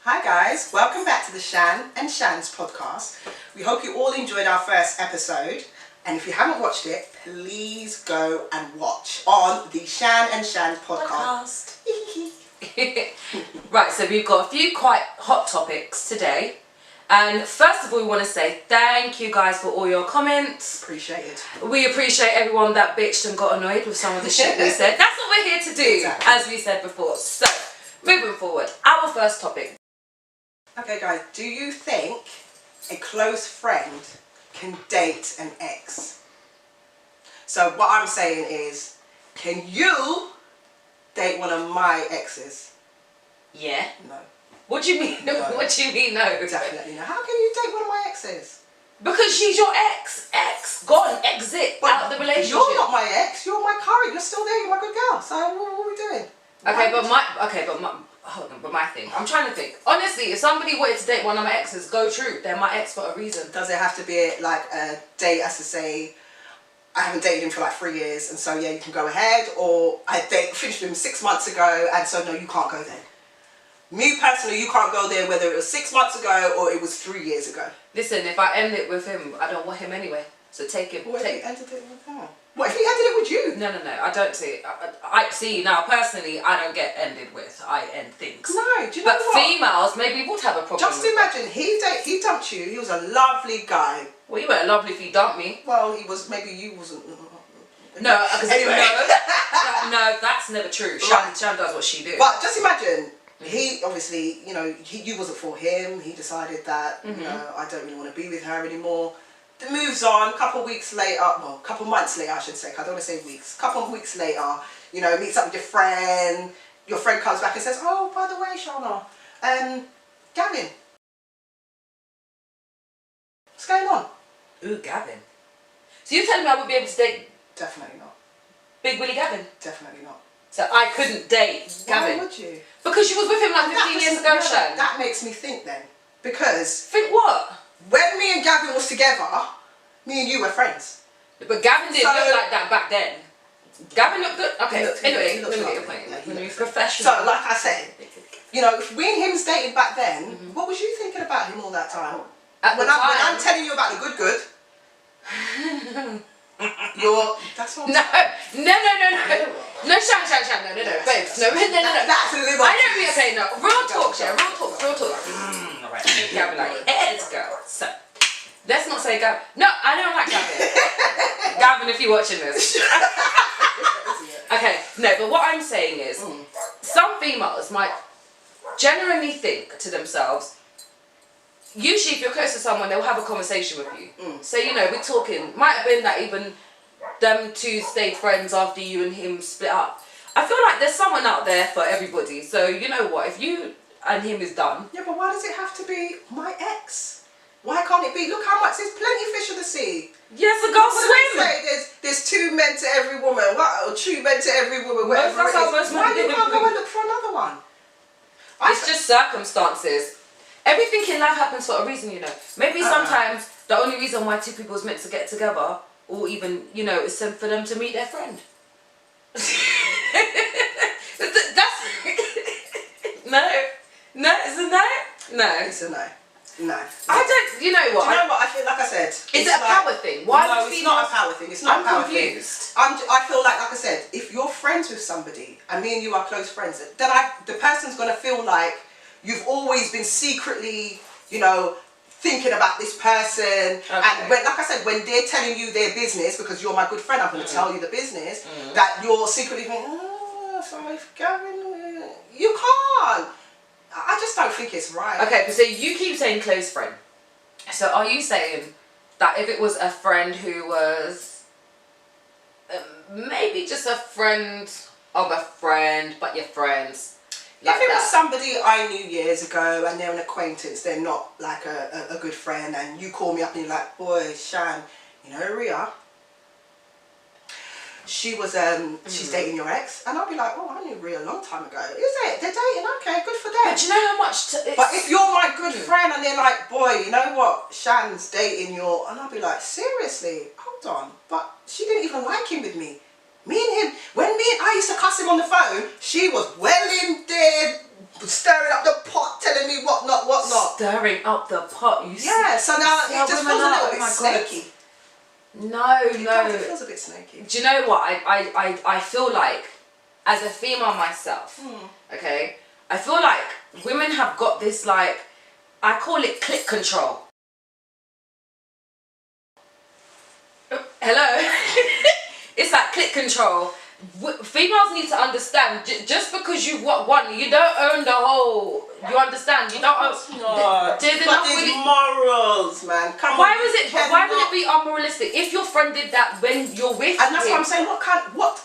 Hi guys, welcome back to the Shan and Shan's podcast. We hope you all enjoyed our first episode, and if you haven't watched it, please go and watch on the Shan and Shan's podcast. Right, so we've got a few quite hot topics today. And first of all, we want to say thank you guys for all your comments. Appreciate it. We appreciate everyone that bitched and got annoyed with some of the shit we said. That's what we're here to do, exactly. As we said before. So, moving forward, our first topic. Okay guys, do you think a close friend can date an ex? So what I'm saying is, can you date one of my exes? Yeah. No. What do you mean? No. What do you mean no? Definitely no. How can you date one of my exes? Because she's your ex. Gone. Exit. Out of the relationship. You're not my ex. You're my current. You're still there. You're my good girl. So what are we doing? But my thing. I'm trying to think. Honestly, if somebody wanted to date one of my exes, go true. They're my ex for a reason. Does it have to be like a date as to say, I haven't dated him for like 3 years, and so yeah, you can go ahead, or I finished him 6 months ago, and so no, you can't go there. Me personally, you can't go there whether it was 6 months ago or it was 3 years ago. Listen, if I end it with him, I don't want him anyway. So take him. What if he ended it with her? What if he ended it with you? No. I don't see. I see now. Personally, I don't get ended with. I end things. No, do you know what? But females maybe would have a problem. Just imagine he dumped you. He was a lovely guy. Well, you weren't lovely if he dumped me. Well, he was. Maybe you wasn't. No, because anyway. no, that's never true. Shan does what she do. But just imagine. He obviously, you wasn't for him. He decided that, I don't really want to be with her anymore. The moves on. A couple months later, I should say. I don't want to say weeks. A couple of weeks later, meets up with your friend. Your friend comes back and says, "Oh, by the way, Shana, Gavin, what's going on?" Ooh, Gavin. So you're telling me I would be able to date? Definitely not. Big Willie Gavin? Definitely not. So I couldn't date Gavin? Why would you? Because she was with him like 15 years ago, Shan. That makes me think then. Because... Think what? When me and Gavin was together, me and you were friends. But Gavin didn't look like that back then. Gavin looked good. Okay, anyway, let me get your point. When you're professional. So, like I said, if we and him was dating back then, what was you thinking about him all that time? When I'm telling you about the good, that's what I'm saying. No, Shan, no, babes, no. That's a little. I don't mean, okay, no, real talk. Alright, Gavin, like, let's go. So, let's not say Gavin. No, I don't like Gavin. Gavin, if you're watching this. Okay, no, but what I'm saying is, some females might genuinely think to themselves, usually if you're close to someone, they'll have a conversation with you. So, we're talking, might have been that even them two stayed friends after you and him split up. I feel like there's someone out there for everybody. So, you know what, if you and him is done. Yeah, but why does it have to be my ex? Why can't it be? Look how much, there's plenty of fish in the sea. Yes, a girl swim. There's 2 men to every woman, or 2 men to every woman, whatever it is. Why you can't go and look for another one? It's just circumstances. Everything in life happens for a reason, Maybe sometimes the only reason why 2 people is meant to get together, or even, is for them to meet their friend. That's... No, it's a no? No. It's a no. No. I don't, you know what? Do you know what? I feel like I said. Is it a power thing? Why? No, it's not a power thing. It's not a power thing. I'm confused. I feel like I said, if you're friends with somebody and me and you are close friends, then the person's going to feel like you've always been secretly, thinking about this person. Okay. And when, like I said, when they're telling you their business, because you're my good friend, I'm going to tell you the business, that you're secretly thinking, so if Gavin, you can't. I just don't think it's right. Okay, so you keep saying close friend. So are you saying that if it was a friend who was maybe just a friend of a friend, but you're friends, like if it was somebody I knew years ago and they're an acquaintance, they're not like a good friend, and you call me up and you're like, boy, Shan, Ria, she was she's dating your ex, and I'll be like, oh, I knew Ria a long time ago. Is it? They're dating? Okay, good for them. But do you know how much? But if you're my good friend and they're like, boy, you know what? Shan's dating your, and I'll be like, seriously? Hold on, but she didn't even like him with me. Me and him, when I used to cuss him on the phone, she was well in there, stirring up the pot, telling me what stirring up the pot. You Yeah, so now see it how just women feels a are? little Oh bit my God. snaky. No. It feels a bit snaky. Do you know what? I feel like, as a female myself, okay, I feel like women have got this, like, I call it click control. Hello? It's like click control. Females need to understand, just because you've got one, you don't own the whole, you understand? You don't own... There's enough But with there's it. morals, man. Come Why on. was it? Why would it be unmoralistic if your friend did that when you're with And that's him? what I'm saying. What?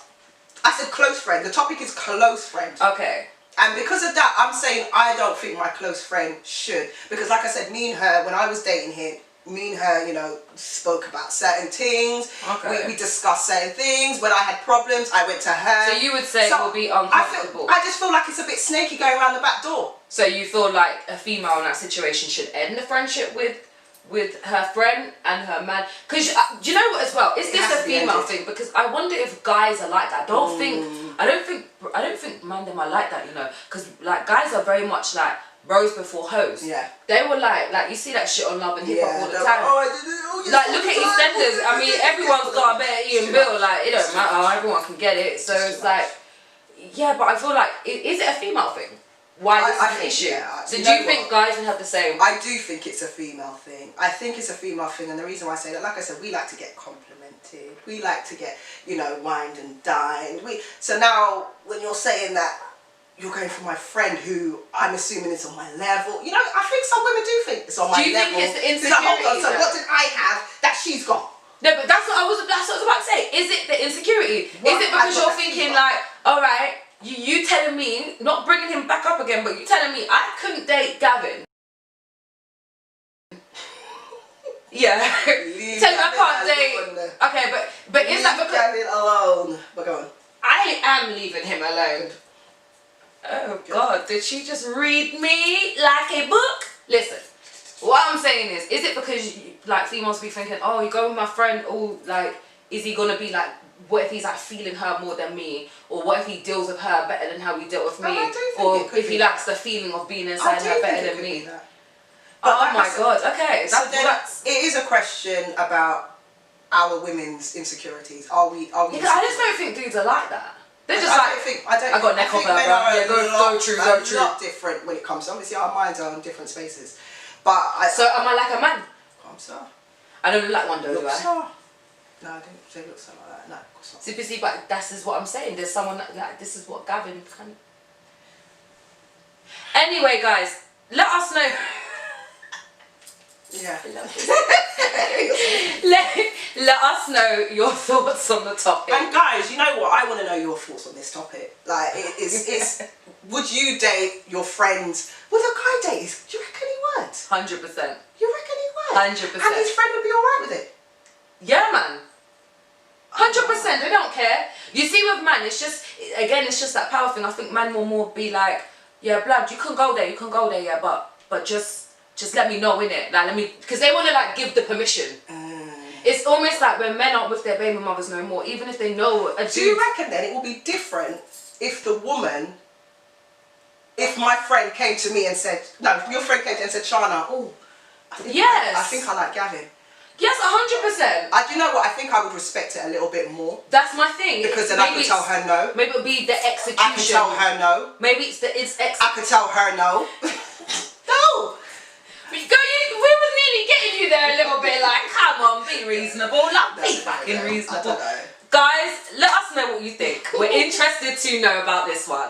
I said close friend. The topic is close friend. Okay. And because of that, I'm saying I don't think my close friend should. Because like I said, me and her, when I was dating him, me and her, you know, spoke about certain things. Okay. We discussed certain things. When I had problems, I went to her. So you would say it will be uncomfortable. I just feel like it's a bit snaky going around the back door. So you feel like a female in that situation should end the friendship with her friend and her man? Because do you know what as well? Is It this has a to be female ended. thing? Because I wonder if guys are like that. I don't think man them are like that. You know, because like guys are very much like bros before hoes. Yeah. They were like you see that shit on Love and Hip Hop all the they're time. yes, Like, all look the at time. EastEnders. I mean, everyone's got a better Ian Bill. Like, it don't matter. Everyone can get it. So it's like, yeah, but I feel like, is it a female thing? Why is I it an think, issue? yeah. So You do you know think what? guys would have the same? I do think it's a female thing. I think it's a female thing, and the reason why I say that, like I said, we like to get complimented. We like to get, you know, wined and dined. So now, when you're saying that you're going for my friend who I'm assuming is on my level, you know, I think some women do think it's on my level. Do you think it's the It's like, hold on, insecurity? so what did I have that she's got? No, but that's what I was about to say. Is it the insecurity? What Is it I because got you're that thinking she's like, all right, you telling me, not bringing him back up again, but you telling me I couldn't date Gavin? Yeah. Tell me I can't date. Okay, but is that because Gavin alone? But go on. I am leaving him alone? Oh God, did she just read me like a book? Listen, what I'm saying is it because like females be thinking, oh, you go with my friend, oh, like, is he gonna be like, what if he's like feeling her more than me, or what if he deals with her better than how he dealt with me, I do think or it could if he be likes the feeling of being I inside do her think better it than could me? be that. Oh like I my said- God, okay, So then that's it is a question about our women's insecurities. Are we? because I just don't think dudes are like that. They're just like, I got neck off her, men bro. are Yeah, go true, go true. A lot different when it comes to, obviously our minds are in different spaces. But So am I like a man? I'm sorry. I don't look like one though, do I? No, I didn't say look so like that. No, of course not. See, but this is what I'm saying. There's someone like this is what Gavin can. Anyway, guys, let us know. Yeah. let us know your thoughts on the topic. And guys, you know what? I want to know your thoughts on this topic. Like, it's would you date your friends? Would a guy date? Do you reckon he would? 100%. You reckon he would? 100%. And his friend would be alright with it? Yeah, man. 100%. They don't care. You see, with man, it's just that power thing. I think man will more be like, yeah, blood, you can go there, yeah, but just let me know, innit? Like, because they want to like give the permission. It's almost like when men aren't with their baby mothers no more, even if they know a dude. Do you reckon then it will be different if the woman, if my friend came to me and said, no, if your friend came to me and said, Shana, oh, yes, I think I like Gavin. Yes, 100%. Do you know what? I think I would respect it a little bit more. That's my thing. Because then I could tell her no. Maybe it'll be the execution. I could tell her no. Maybe it's execution. I could tell her no. No! We were nearly getting you there a little bit, like, come on, be reasonable. Like, be fucking reasonable. I don't know. Guys, let us know what you think. We're interested to know about this one.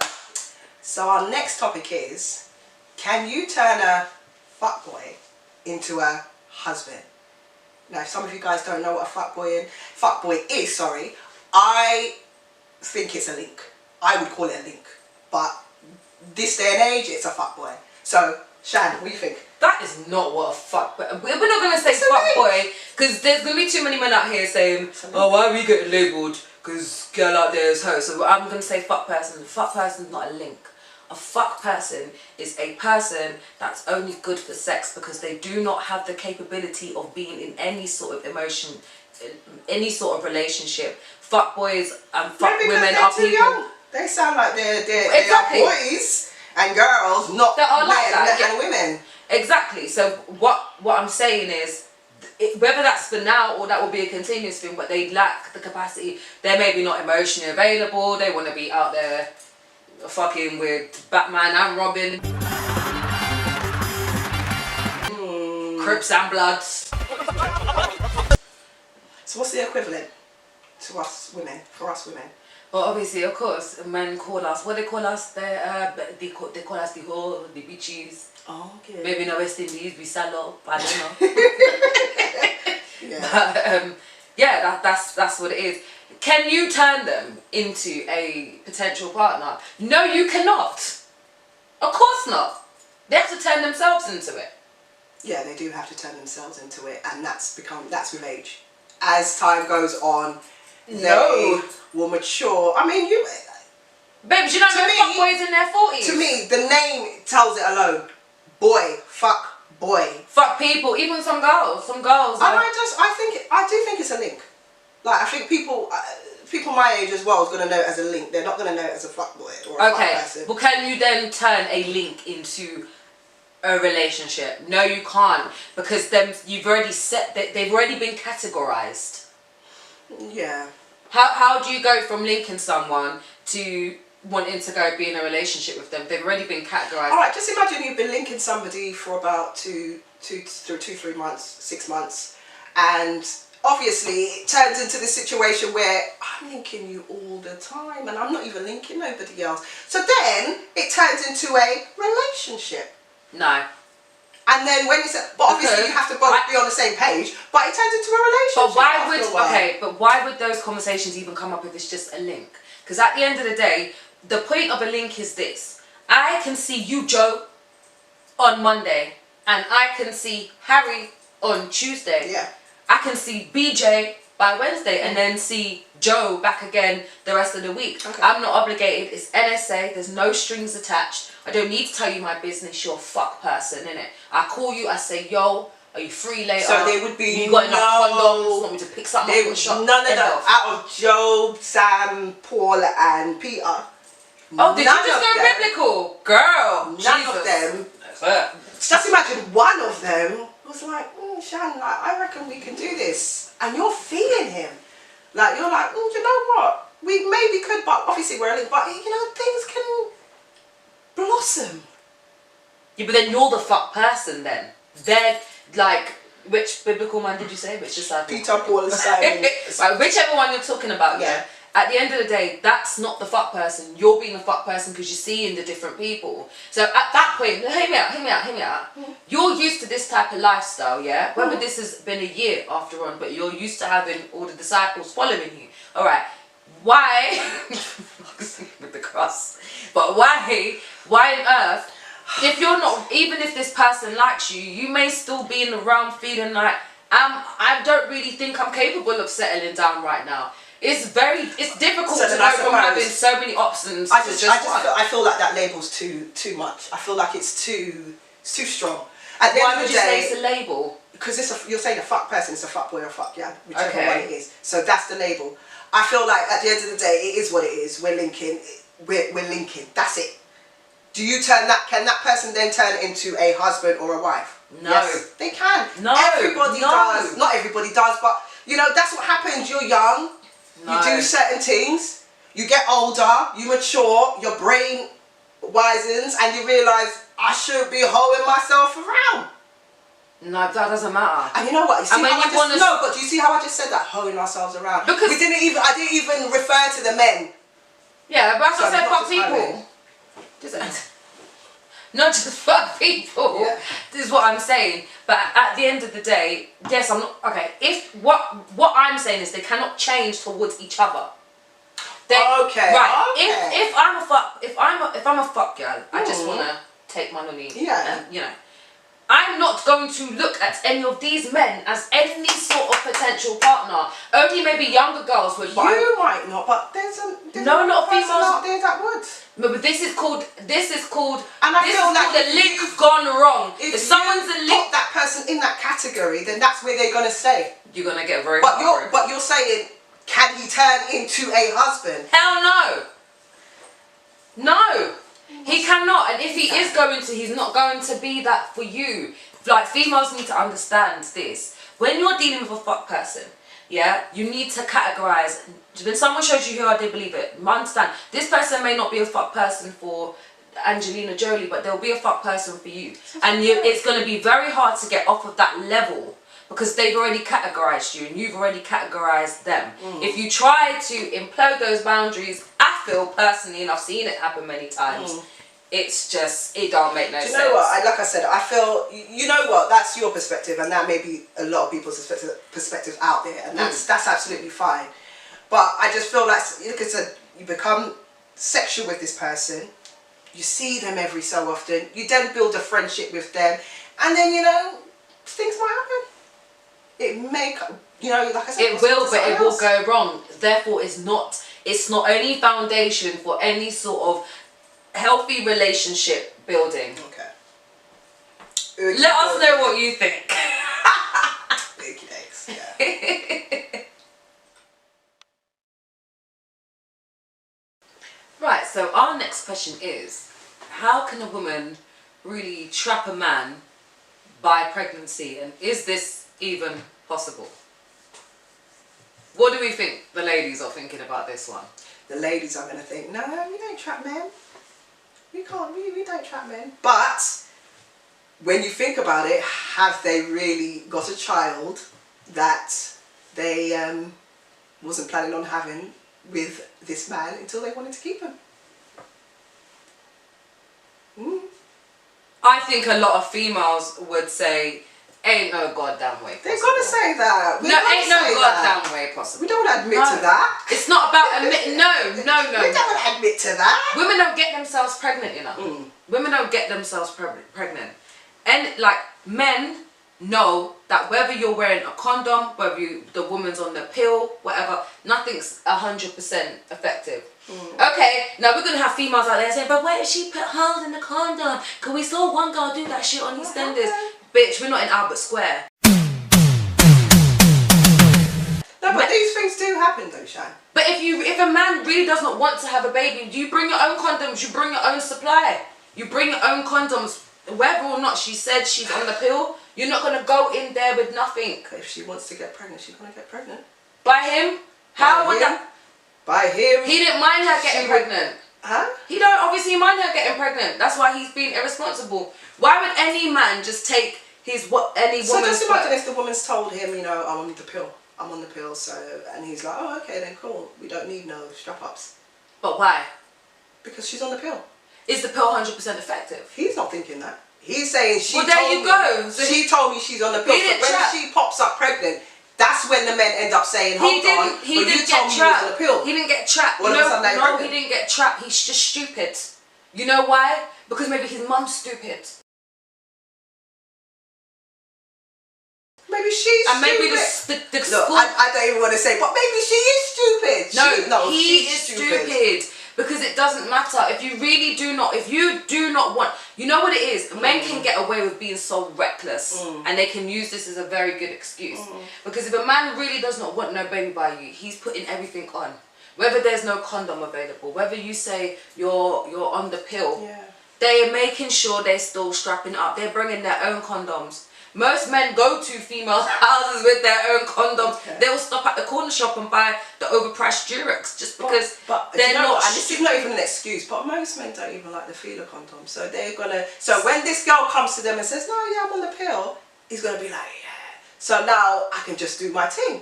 So our next topic is, can you turn a fuckboy into a husband? Now, if some of you guys don't know what a fuckboy is, I think it's a link. I would call it a link. But this day and age, it's a fuckboy. So, Shan, what do you think? That is not what a fuckboy. We're not going to say fuckboy, because there's going to be too many men out here saying, oh, why are we getting labelled? Because girl out there is her. So I'm going to say fuck person. Fuck person is not a link. A fuck person is a person that's only good for sex because they do not have the capability of being in any sort of emotion, any sort of relationship. Fuck boys and fuck women are people. Young. They sound like they Exactly. are boys and girls, not That are like men that, and women. Exactly. So what I'm saying is, whether that's for now or that will be a continuous thing, but they lack the capacity. They're maybe not emotionally available. They want to be out there fucking with Batman and Robin, Crips and Bloods. So what's the equivalent to us women, for us women? Well, obviously, of course, men call us, what they call us, they call us the whole, the bitches. Oh, okay. Maybe in the West Indies, we sell up, I don't know. Yeah. But, yeah, that's what it is. Can you turn them into a potential partner? No, you cannot. Of course not. They have to turn themselves into it. Yeah, they do have to turn themselves into it, and that's with age. As time goes on, they will mature. I mean, Babes, you don't know fuck boys in their 40s. To me, the name tells it alone. Boy, fuck boy. Fuck people, even some girls. And I do think it's a link. Like, I think people my age as well is going to know it as a link. They're not going to know it as a fuck boy or a fuck person. Well, can you then turn a link into a relationship? No, you can't, because then you've already they've already been categorized. Yeah. How do you go from linking someone to wanting to go be in a relationship with them? They've already been categorized. Alright, just imagine you've been linking somebody for about 3 months, 6 months, and obviously it turns into this situation where I'm linking you all the time and I'm not even linking nobody else. So then it turns into a relationship. No. And then when it's but obviously you have to both be on the same page, but it turns into a relationship. But why would those conversations even come up if it's just a link? Because at the end of the day, the point of a link is this: I can see you, Joe, on Monday, and I can see Harry on Tuesday. Yeah. I can see BJ by Wednesday, and then see Joe back again the rest of the week. Okay. I'm not obligated. It's NSA. There's no strings attached. I don't need to tell you my business. You're a fuck person, innit? I call you. I say, yo, are you free later? So there would be you got enough condoms? Want me to pick something up? None of that out of Job, Sam, Paul, and Peter. Oh, did you just go biblical, girl? None of them. Just imagine one of them was like, Shan, like, I reckon we can do this, and you're feeling him. Like, you're like, you know what? We maybe could, but obviously we're only, but you know, things can blossom. Yeah, but then you're the fuck person then. They're like, which biblical man did you say? Which disciple? Peter, Paul, and Simon. Right, whichever one you're talking about, yeah. At the end of the day, that's not the fuck person. You're being the fuck person because you're seeing the different people. So at that point, hear me out. You're used to this type of lifestyle, yeah? Whether this has been a year after on, but you're used to having all the disciples following you. Alright, why, with the cross, but why on earth, if you're not, even if this person likes you, you may still be in the realm feeling like, I don't really think I'm capable of settling down right now. It's difficult to go from having so many options to just one. I feel like that label's too much. I feel like it's too strong. At the Why end of would the you say day, it's a label? because you're saying a fuck person, it's a fuck boy or a fuck yeah, whichever one it is. So that's the label. I feel like at the end of the day, it is what it is. We're linking. We're linking. That's it. Do you turn that? Can that person then turn into a husband or a wife? No. Yes, they can. No. Everybody does. Not everybody does, but you know that's what happens. You're young. No. You do certain things. You get older. You mature. Your brain wisens, and you realise I shouldn't be holding myself around. No, that doesn't matter. And you know what? You see and when how you but do you see how I just said that? Holding ourselves around. Because I didn't even refer to the men. Yeah, but that's what I said, not fuck just people. Not just fuck people. Yeah. This is what I'm saying. But at the end of the day, yes, I'm not okay. If what I'm saying is they cannot change towards each other. Okay. Right. Okay. If I'm a fuck girl, I just wanna take my money. Yeah. And, you know. I'm not going to look at any of these men as any sort of potential partner. Only maybe younger girls would. You might not, but there's a lot of females out there that would. But this is called, and I feel like the link gone wrong. If someone's a link, put that person in that category, then that's where they're gonna stay. you're gonna get very. But you're saying, can he turn into a husband? Hell no. No, he cannot. And And if he is going to, he's not going to be that for you. Like, females need to understand this. When you're dealing with a fuck person, yeah, you need to categorize. When someone shows you who are, they believe it. Understand, this person may not be a fuck person for Angelina Jolie, but they'll be a fuck person for you. And it's going to be very hard to get off of that level because they've already categorized you and you've already categorized them. If you try to implode those boundaries, I feel personally, and I've seen it happen many times, it's just, it don't make no sense. Do you know what? Like I said, I feel, you know what, that's your perspective, and that may be a lot of people's perspective out there, and that's absolutely fine. But I just feel like, like I said, you become sexual with this person, you see them every so often, you then build a friendship with them, and then, you know, things might happen. It may, you know, like I said, it will, but it will go wrong. Therefore, it's not any foundation for any sort of healthy relationship building. Okay. Let us know what you think. Big legs, yeah. Right, so our next question is, how can a woman really trap a man by pregnancy, and is this even possible? What do we think the ladies are thinking about this one? The ladies are going to think, no, we don't trap men. We can't, we don't trap men. But when you think about it, have they really got a child that they wasn't planning on having with this man until they wanted to keep him? I think a lot of females would say, ain't no goddamn way possible. They're going to say that. Ain't no goddamn way possible. We don't want to admit to that. It's not about admit. No. We don't want to admit to that. Women don't get themselves pregnant, you know. Women don't get themselves pregnant. And like, men know that whether you're wearing a condom, whether the woman's on the pill, whatever, nothing's 100% effective. Okay, now we're gonna have females out there saying, but where did she put holes in the condom? Cause we saw one girl do that shit on EastEnders. Bitch, we're not in Albert Square. No, but these things do happen though, Shan. But if a man really does not want to have a baby, you bring your own condoms, you bring your own supply. You bring your own condoms. Whether or not she said she's on the pill, you're not going to go in there with nothing. If she wants to get pregnant, she's going to get pregnant. By him? How would that? By him. He didn't mind her getting pregnant. Huh? He don't obviously mind her getting pregnant. That's why he's being irresponsible. Why would any man just take any woman's So just imagine if the woman's told him, you know, I'm on the pill. I'm on the pill, so, and he's like, oh, okay, then cool. We don't need no strap-ups. But why? Because she's on the pill. Is the pill 100% effective? He's not thinking that. He's saying she well, there you go. So she told me she's on the pill. So when she pops up pregnant, that's when the men end up saying, hold on, he didn't get trapped. On the pill. He didn't get trapped. Well, no, he didn't get trapped. He's just stupid. You know why? Because maybe his mum's stupid. Maybe she's and maybe stupid. the Look, school... I don't even want to say, but maybe she is stupid. No, he is stupid. Because it doesn't matter. If you do not want, you know what it is? Men can get away with being so reckless and they can use this as a very good excuse. Because if a man really does not want no baby by you, he's putting everything on. Whether there's no condom available, whether you say you're on the pill, they're making sure they're still strapping up. They're bringing their own condoms. Most men go to female houses with their own condoms. They will stop at the corner shop and buy the overpriced Durex just because they're not. And this is not even an excuse, but most men don't even like the feel of condom. So they're gonna. So when this girl comes to them and says, "No, yeah, I'm on the pill," he's gonna be like, "Yeah." So now I can just do my thing,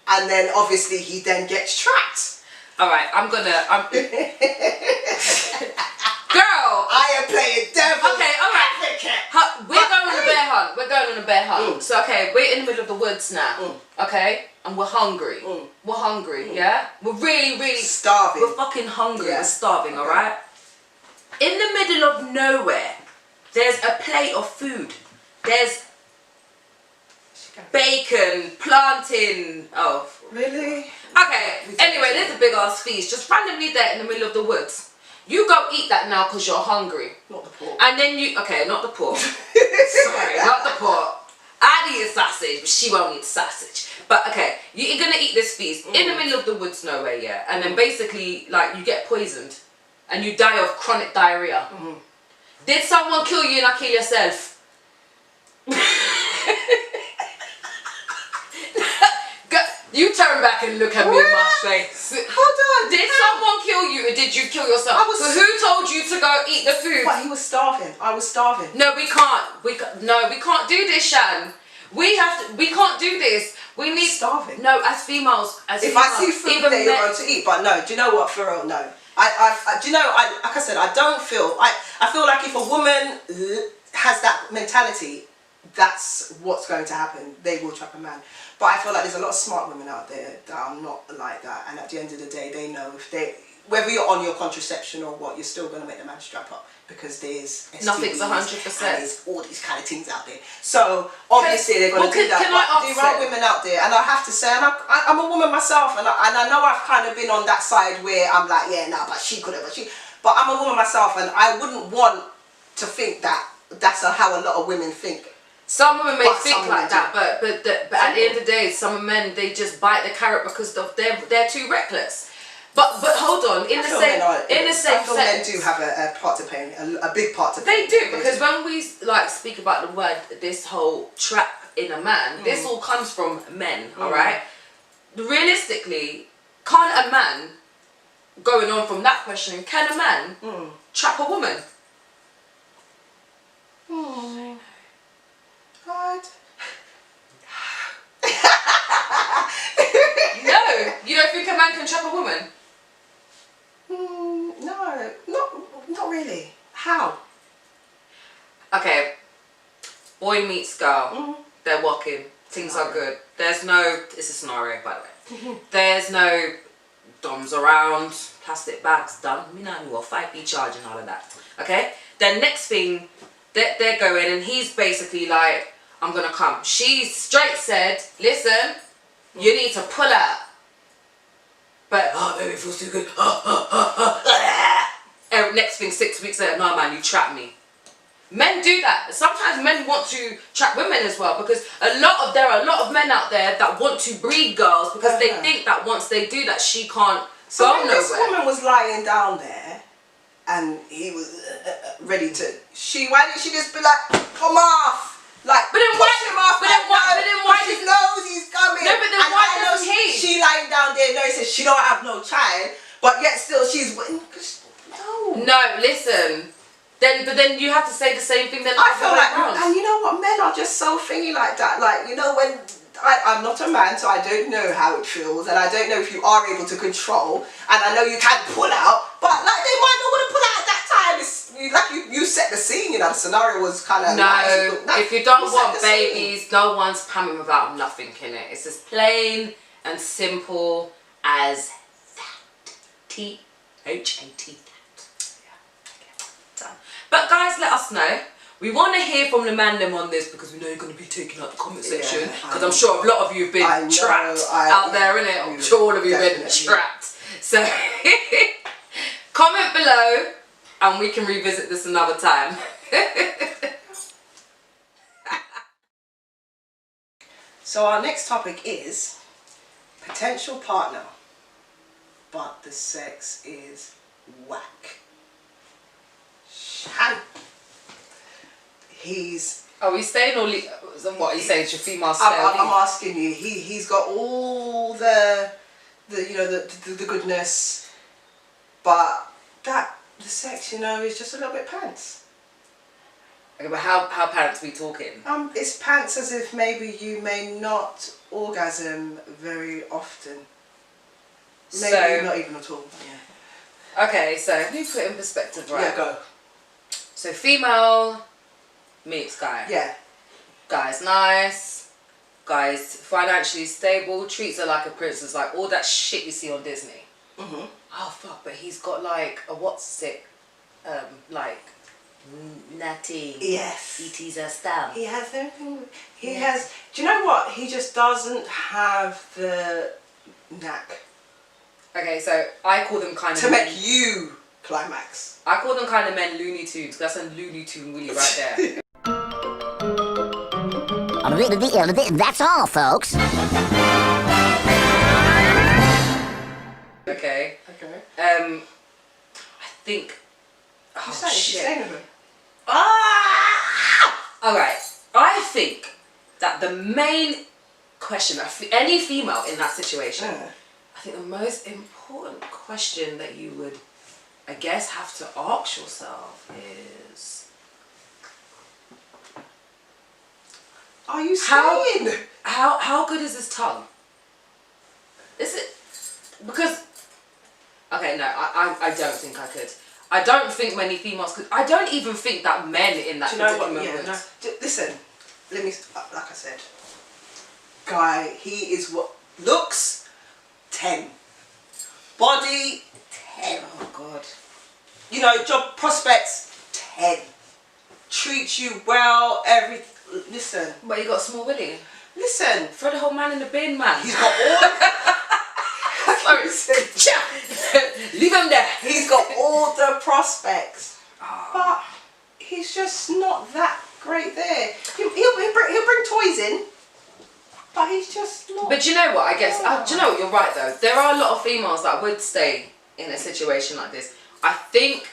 and then obviously he then gets trapped. All right, Girl, I am playing devil. Okay, all right. We're going on a bear hunt. We're going on a bear hunt. So okay, we're in the middle of the woods now. Okay, and we're hungry. We're hungry. Yeah, we're really starving. We're fucking hungry. We're starving. All right. In the middle of nowhere, there's a plate of food. There's bacon, plantain. Oh, really? Okay. Anyway, there's a big ass feast just randomly there in the middle of the woods. You go eat that now because you're hungry. Not the pork. And then okay, not the pork. Sorry, not the pork. I'd eat a sausage, but she won't eat sausage. But okay, you're gonna eat this feast in the middle of the woods nowhere, yeah? And then basically, like, you get poisoned and you die of chronic diarrhea. Did someone kill you and not kill yourself? You turn back and look at me in my face. Hold on. Did someone kill you or did you kill yourself? So who told you to go eat the food? But he was starving. I was starving. No, we can't. We can't do this, Shan. We can't do this. We need Starving. No, as females, If I see food there, you're going to eat. But no, do you know what? For real, no. Do you know? Like I said, I don't feel. I feel like if a woman has that mentality, that's what's going to happen. They will trap a man. But I feel like there's a lot of smart women out there that are not like that. And at the end of the day, they know whether you're on your contraception or what, you're still going to make the man strap up because there's STDs nothing's 100%. and there's all these kind of things out there. So obviously they're going to do that. But there are women out there, and I have to say, and I'm a woman myself, and I know I've kind of been on that side where I'm like, yeah, no, but she could have, but I'm a woman myself, and I wouldn't want to think that that's how a lot of women think. Some women may think like that, but at the end of the day, some men, they just bite the carrot because they're too reckless. But hold on, in the same sense, men do have a part to play, a big part to play. They do, because when we speak about the word, this whole trap in a man, this all comes from men, all right? Realistically, can't a man, going on from that question, can a man trap a woman? God. No, you don't think a man can trap a woman? No, not really. How? Okay, boy meets girl, they're walking, things are good. It's a scenario by the way. There's no doms around, plastic bags done, we know what, 5p charge and all of that. Okay, then next thing, they're going and he's basically like, I'm gonna come. She straight said, listen, you need to pull out. But, oh baby, it feels too good. And next thing, 6 weeks later, no man, you trap me. Men do that. Sometimes men want to trap women as well, because there are a lot of men out there that want to breed girls because they think that once they do that, she can't go nowhere. This woman was lying down there and he was ready to, why didn't she just be like, come off? Like, but then why? Him off, But then why? She knows he's coming. No, but then and why I know doesn't he? She lying down there knowing says she don't have no child, but yet still she's no. No, listen. But then you have to say the same thing. Then I feel like, and you know what, men are just so thingy like that. Like, you know, when I'm not a man, so I don't know how it feels, and I don't know if you are able to control, and I know you can pull out, but like they might not want to pull out at that time. It's like you set the scene, you know. The scenario was kind of if you don't want babies, no one's coming without nothing in it. It's as plain and simple as that. THAT. Done. But guys, let us know. We want to hear from the man them on this because we know you're going to be taking out the comment section, because I'm sure a lot of you have been trapped out there, innit? I'm sure all of you have been trapped. So comment below and we can revisit this another time. So our next topic is potential partner, but the sex is whack. Are we staying or what are you saying? Should female stay? I'm asking you. He's got all the goodness, but the sex, you know, is just a little bit pants. Okay, but how pants are we talking? It's pants as if maybe you may not orgasm very often. Maybe not even at all. Yeah. Okay, so let me put it in perspective, right? Yeah, go. So female meets guy. Yeah. Guy's nice. Guy's financially stable. Treats her like a princess. Like all that shit you see on Disney. Mhm. Oh fuck! But he's got like a what's it? Like natty. Yes. E.T.'s her style. He has everything. He has. Do you know what? He just doesn't have the knack Okay, so I call them kind of to make you climax. I call them kind of men Looney Tunes. That's a Looney Tune Willy right there. That's all, folks. Okay. Okay. I think. Oh She's shit. staying with him. All right. I think that the main question of any female in that situation, I think the most important question that you would, I guess, have to ask yourself is, are you staying? how good is this tongue? Is it because? Okay, no, I don't think I could. I don't think many females could. I don't even think that men in that predicament would. Listen, let me, like I said, guy, he is what looks 10, body 10. Oh God. You know, job prospects 10. Treats you well. Listen. But you got a small willy. Listen. Throw the whole man in the bin, man. He's got all. Leave him there. He's got all the prospects, Oh. but he's just not that great there. He'll bring toys in, but he's just not. But you know what? I guess do you know what? You're right though. There are a lot of females that would stay in a situation like this. I think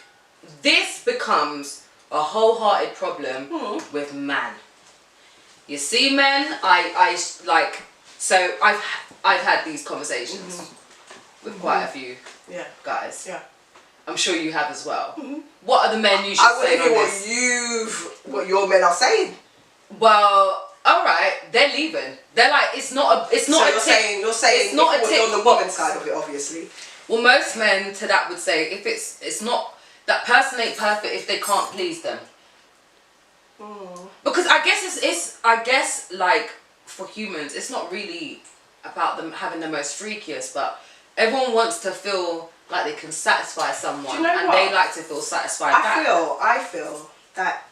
this becomes a wholehearted problem with man. You see, men. I like. So I've had these conversations with quite a few guys. Yeah. I'm sure you have as well. What are the men you should I say want to on hear this? what your men are saying. Well, all right, they're leaving. They're like, it's not a So tick. you're saying it's not a if tick you're on the woman's side of it, obviously. Well, most men to that would say if it's not, that person ain't perfect if they can't please them. Because I guess it's like for humans, it's not really about them having the most freakiest, but everyone wants to feel like they can satisfy someone, Do you know and what? they like to feel satisfied back. I feel that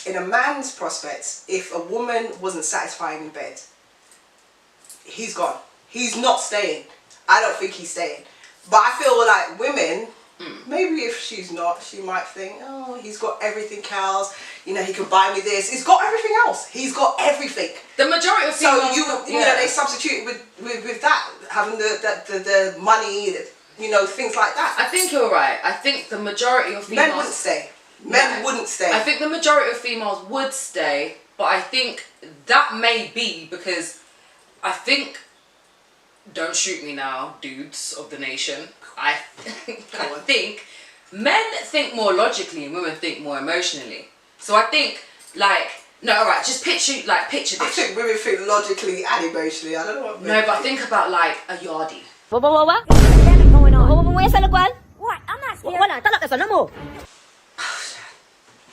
in a man's prospects, if a woman wasn't satisfying in bed, he's gone. He's not staying. I don't think he's staying. But I feel like women, maybe if she's not, she might think, oh, he's got everything else. You know, he can buy me this. He's got everything else. He's got everything. The majority of females, So you know, they substitute with that, having the money, you know, things like that. I think you're right. I think the majority of females Men wouldn't stay. Men wouldn't stay. I think the majority of females would stay, but I think that may be because I think, don't shoot me now, dudes of the nation, I think men think more logically and women think more emotionally. So I think, like, no, alright, just picture this. I think women think logically and emotionally. I don't know what. No, but think about like a yardie. What? What's the pandemic going on? Where's the one? What? I'm not scared. Wala, talak ka sa namo.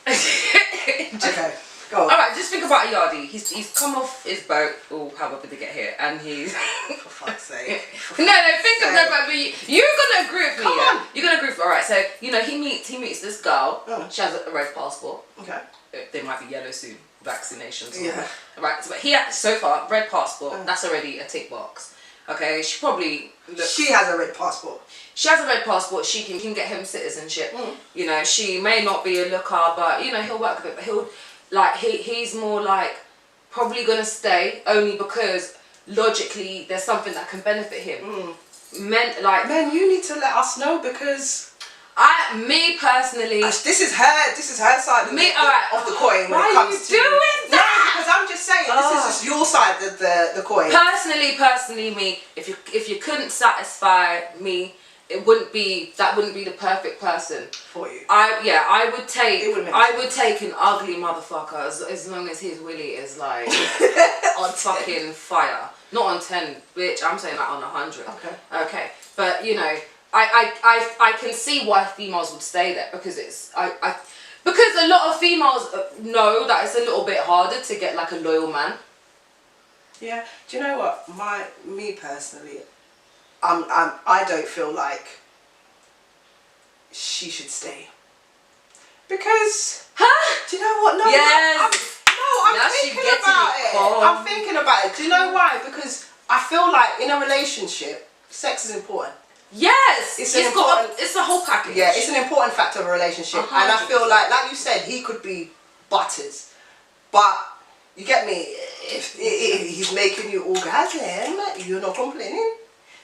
Okay, go on. Alright, just think about a yardie. He's come off his boat, or however they get here, and he's... For fuck's sake. No, think of no, but you're gonna agree with me. Come on. You're gonna agree with me. Alright, so, you know, he meets this girl. She has a red passport. Okay. They might be yellow soon. Vaccinations. Yeah. Right, but he has, so far, red passport, that's already a tick box. Okay, she probably looks... She has a red passport. She has a red passport, she can get him citizenship. You know, she may not be a looker, but, you know, he'll work with it. But he'll, like, he's more like, probably going to stay, only because, logically, there's something that can benefit him. Men, you need to let us know because... me personally... This is her side of the coin when it comes to... Why are you doing that? No, because I'm just saying, this is just your side of the coin. Personally, me, if you couldn't satisfy me, that wouldn't be the perfect person For you. I would take an ugly motherfucker as long as his willy is like on fucking fire. Not on 10, bitch, I'm saying like on 100. Okay. But you know, I can see why females would stay there because because a lot of females know that it's a little bit harder to get like a loyal man. Yeah. Do you know what? Me personally, I don't feel like she should stay. Because do you know what? No, Yes. I'm Now she thinking gets about it, it. Paul. I'm thinking about it. Do you know why? Because I feel like in a relationship, sex is important. Yes, It's it's a whole package. Yeah, it's an important factor of a relationship. And I feel like you said, he could be butters. But, you get me, if he's making you orgasm, you're not complaining.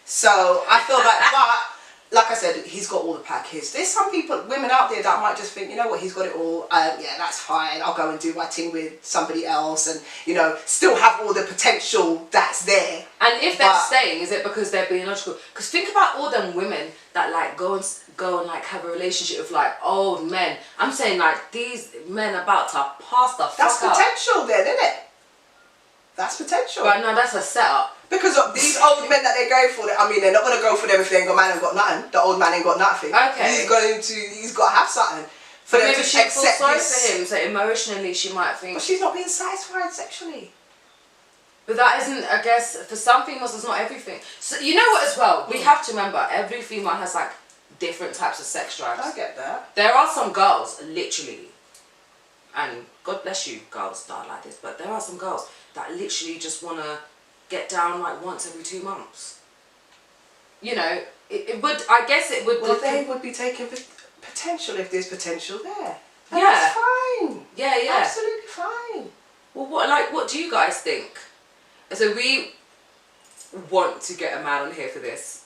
So, I feel like, but like I said, he's got all the package. There's some people, women out there that might just think, you know what, he's got it all. Yeah, that's fine. I'll go and do my thing with somebody else, and you know, still have all the potential that's there. And if they're staying, is it because they're being logical? Because think about all them women that like go and like have a relationship with like old men. I'm saying like these men about to pass the fuck That's out. potential then, isn't it? That's potential. Right, no, that's a setup. Because of these old men that they go for, I mean, they're not going to go for them if they ain't got man and got nothing. The old man ain't got nothing. Okay. He's got to have something for them Maybe to she feels accept sorry this. for him, so emotionally she might think. But she's not being satisfied sexually. But that isn't, I guess, for some females, it's not everything. So you know what? As well, we have to remember every female has like different types of sex drives. I get that. There are some girls, literally, and God bless you, girls that are like this, but there are some girls that literally just want to get down like once every 2 months. You know, it would, I guess it would... Well, they would be taking potential if there's potential there. And Yeah. that's fine. Yeah. Absolutely fine. Well, what do you guys think? So we want to get a man on here for this.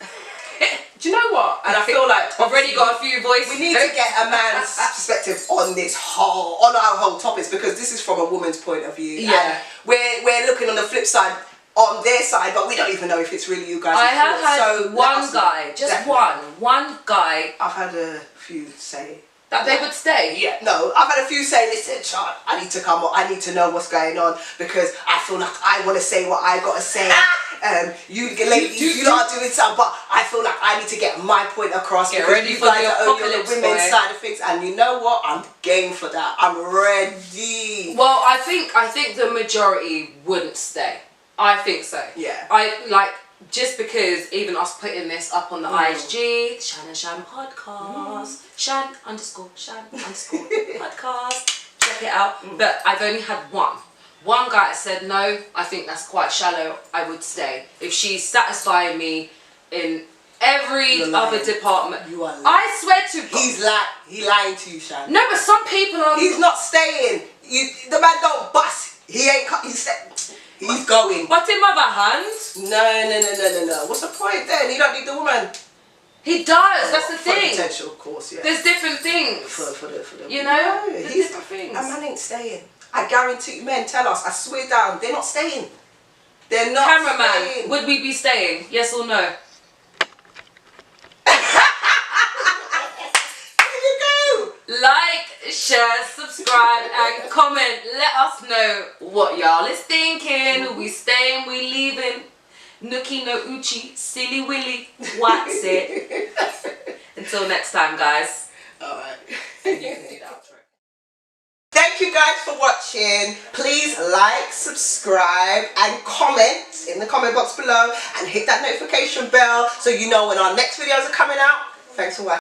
Do you know what? And I feel like I've already got a few voices. we need to get a man's perspective on our whole topics, because this is from a woman's point of view. Yeah. And we're looking on the flip side, on their side, but we don't even know if it's really you guys. I have had So one guy, just definitely. one guy I've had a few say. that they would stay. Yeah, no, I've had a few say, listen, Sean, I need to come on, I need to know what's going on, because I feel like I want to say what I got to say. You ladies, you are doing something, but I feel like I need to get my point across. Get because ready you for guys the are only on the apocalypse, women's boy. side of things, and you know what? I'm game for that. I'm ready. Well, I think the majority wouldn't stay. I think so. Yeah. I like, just because even us putting this up on the IG, Shan and Shan podcast, Shan underscore podcast, check it out. But I've only had one guy that said no. I think that's quite shallow. I would stay if she's satisfying me in every You're other lying. department. You are lying. I swear to God. He lying to you, Shan. No, but some people are. He's not staying. The man don't bust. He ain't. He's going. But in other hand, No. What's the point then? You don't need the woman. he does. That's the For thing. potential, of course, yeah. There's different things. For the You know? No, There's he's different things. A man ain't staying. I guarantee you, men tell us, I swear down, they're not staying. They're not Cameraman, staying. would we be staying? Yes or no? There you go. Like, share, subscribe, and comment. Let us know what y'all is thinking. We staying, we leaving. Nookie no Uchi, silly willy, what's it? Until next time, guys. Alright. And you can do the outro. Thank you guys for watching. Please like, subscribe, and comment in the comment box below, and hit that notification bell so you know when our next videos are coming out. Thanks for watching.